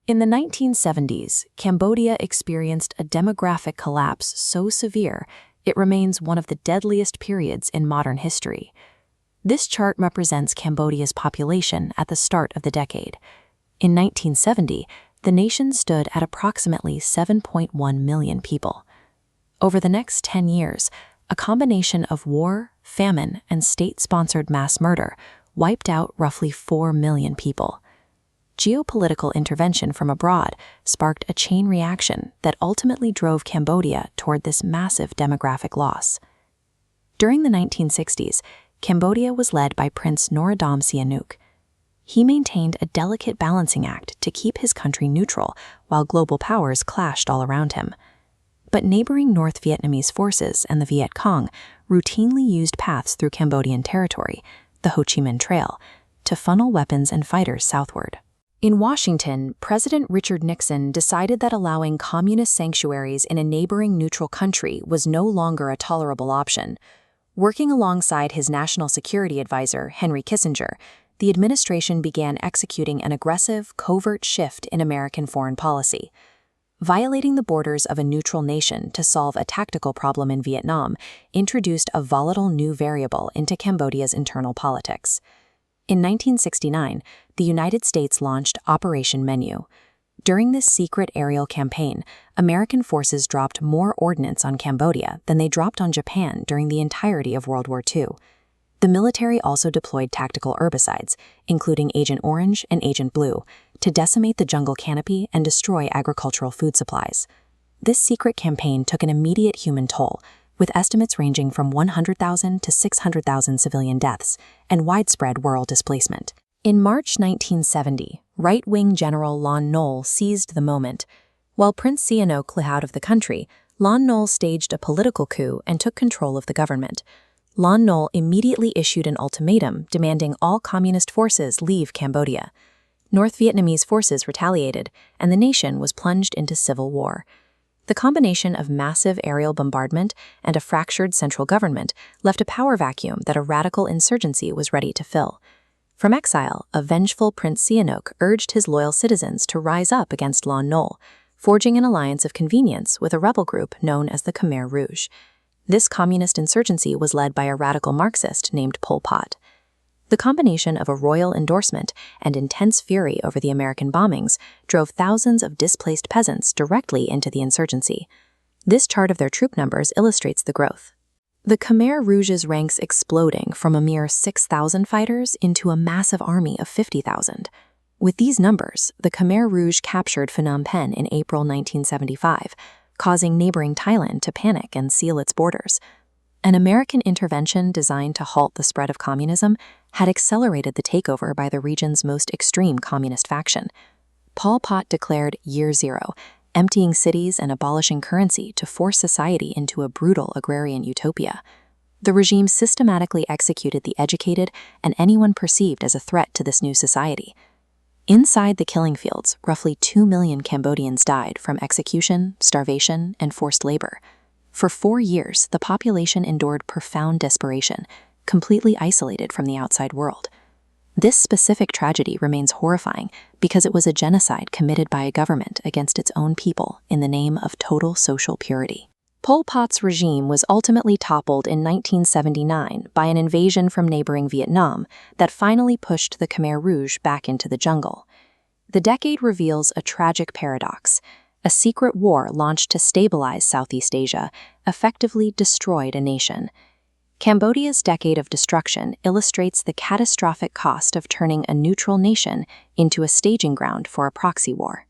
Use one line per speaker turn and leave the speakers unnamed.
In the 1970s, Cambodia experienced a demographic collapse so severe it remains one of the deadliest periods in modern history. This chart represents Cambodia's population at the start of the decade. In 1970, the nation stood at approximately 7.1 million people. Over the next 10 years, a combination of war, famine, and state-sponsored mass murder wiped out roughly 4 million people. Geopolitical intervention from abroad sparked a chain reaction that ultimately drove Cambodia toward this massive demographic loss. During the 1960s, Cambodia was led by Prince Norodom Sihanouk. He maintained a delicate balancing act to keep his country neutral while global powers clashed all around him. But neighboring North Vietnamese forces and the Viet Cong routinely used paths through Cambodian territory, the Ho Chi Minh Trail, to funnel weapons and fighters southward. In Washington, President Richard Nixon decided that allowing communist sanctuaries in a neighboring neutral country was no longer a tolerable option. Working alongside his national security advisor, Henry Kissinger, the administration began executing an aggressive, covert shift in American foreign policy. Violating the borders of a neutral nation to solve a tactical problem in Vietnam introduced a volatile new variable into Cambodia's internal politics. In 1969, the United States launched Operation Menu. During this secret aerial campaign, American forces dropped more ordnance on Cambodia than they dropped on Japan during the entirety of World War II. The military also deployed tactical herbicides, including Agent Orange and Agent Blue, to decimate the jungle canopy and destroy agricultural food supplies. This secret campaign took an immediate human toll, with estimates ranging from 100,000 to 600,000 civilian deaths and widespread rural displacement. In March 1970, right-wing General Lon Nol seized the moment. While Prince Sihanouk led out of the country, Lon Nol staged a political coup and took control of the government. Lon Nol immediately issued an ultimatum demanding all communist forces leave Cambodia. North Vietnamese forces retaliated, and the nation was plunged into civil war. The combination of massive aerial bombardment and a fractured central government left a power vacuum that a radical insurgency was ready to fill. From exile, a vengeful Prince Sihanouk urged his loyal citizens to rise up against Lon Nol, forging an alliance of convenience with a rebel group known as the Khmer Rouge. This communist insurgency was led by a radical Marxist named Pol Pot. The combination of a royal endorsement and intense fury over the American bombings drove thousands of displaced peasants directly into the insurgency. This chart of their troop numbers illustrates the growth. The Khmer Rouge's ranks exploding from a mere 6,000 fighters into a massive army of 50,000. With these numbers, the Khmer Rouge captured Phnom Penh in April 1975, causing neighboring Thailand to panic and seal its borders. An American intervention designed to halt the spread of communism had accelerated the takeover by the region's most extreme communist faction. Pol Pot declared Year Zero, emptying cities and abolishing currency to force society into a brutal agrarian utopia. The regime systematically executed the educated and anyone perceived as a threat to this new society. Inside the killing fields, roughly 2 million Cambodians died from execution, starvation, and forced labor. For 4 years, the population endured profound desperation, completely isolated from the outside world. This specific tragedy remains horrifying because it was a genocide committed by a government against its own people in the name of total social purity. Pol Pot's regime was ultimately toppled in 1979 by an invasion from neighboring Vietnam that finally pushed the Khmer Rouge back into the jungle. The decade reveals a tragic paradox. A secret war launched to stabilize Southeast Asia effectively destroyed a nation. Cambodia's decade of destruction illustrates the catastrophic cost of turning a neutral nation into a staging ground for a proxy war.